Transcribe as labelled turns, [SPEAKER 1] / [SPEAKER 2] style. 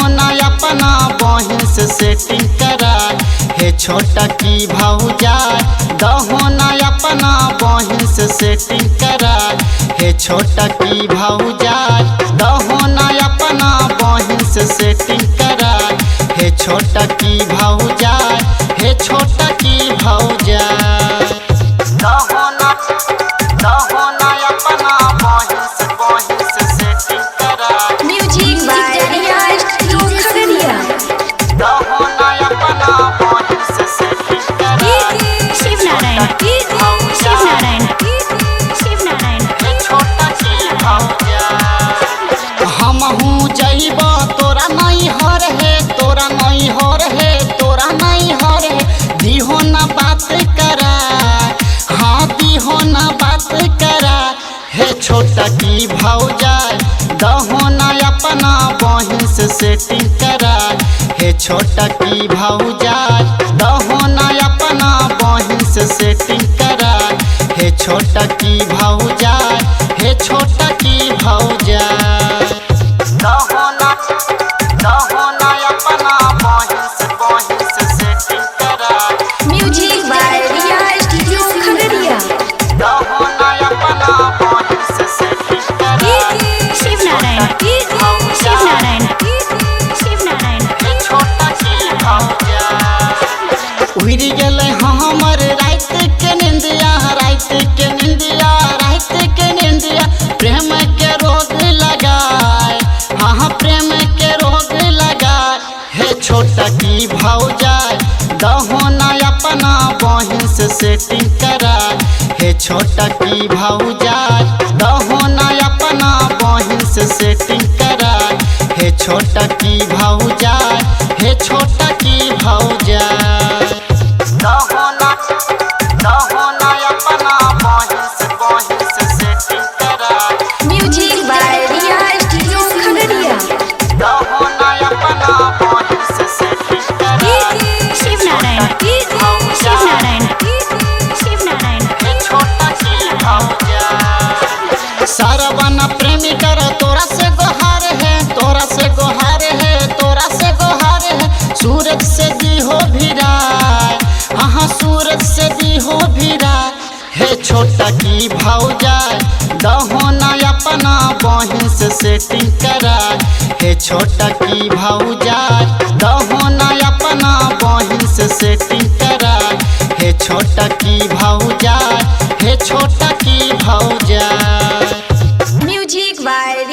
[SPEAKER 1] ना अपना बहिन से सेटिंग करा। हे छोटा की भौजाई दहो ना अपना बहिन से सेटिंग करा। हे छोटा की भौजाई दहो ना अपना बहिन से सेटिंग करा। हे छोटा की भौजाई, हे छोटा की भौजाई दहो ना अपना बहिन से सेटिंग करा।
[SPEAKER 2] म्यूजिक बाय रियाज खगड़िया।
[SPEAKER 1] दहो ना अपना बहिन से सेटिंग करा।
[SPEAKER 2] शिव नारायण शिव नारायण शिव नारायण।
[SPEAKER 1] हे छोटा की भौजाई हमहू जइबा तोरा नहीं हर है, तोरा नहीं हर है, तोरा नहीं हर है। दिहो ना बात करा, हाँ दिहो ना बात करा। हे छोटा की भौजाई दहो ना अपना बहिन से सेटिंग करा। हे छोटा की भौजाई दहो ना अपना बहिन से सेटिंग करा। हे छोटा की भौजाई, हे छोटा की भौजाई दहो ना अपना बहिन से सेटिंग करा।
[SPEAKER 2] म्यूजिक बाय रियाज खगड़िया।
[SPEAKER 1] दहो ना अपना बहिन से सेटिंग करा।
[SPEAKER 2] शिव नारायण शिव नारायण शिव नारायण।
[SPEAKER 1] हे छोटा की भौजाई उड़ गेले हमर रात के निंदिया, रात के निंदिया, रात के निंदिया। प्रेम के रोग लगाए, हाँ प्रेम के रोग लगाए। हे छोटा की भौजाई दहो ना अपना बहिन से सेटिंग करा। हे छोटा की भौजाई दहो ना अपना बहिन से सेटिंग करा। हे छोटा की भौजाई, हे छोटा की भौजाई दहो ना अपना बहिन से सेटिंग करा।
[SPEAKER 2] म्यूजिक बाय रियाज खगड़िया।
[SPEAKER 1] दहो ना अपना बहिन से सेटिंग करा।
[SPEAKER 2] शिव नारायण शिव नारायण शिव नारायण।
[SPEAKER 1] हे छोटा की भौजाई सरवन प्रेमी कर तोरा से गोहार है, तोरा से गोहार है, तोरा से गोहार है। सूरज से दी हो भिराय, हाँ सूरज से दी हो भिराय। हे छोटा की भौजाई दहो ना अपना बहिन से सेटिंग करा। हे छोटा की भौजाई दहो ना अपना बहिन से सेटिंग करा। हे छोटा की भौजाई, हे छोटा की भौजाई
[SPEAKER 2] म्यूजिक बाय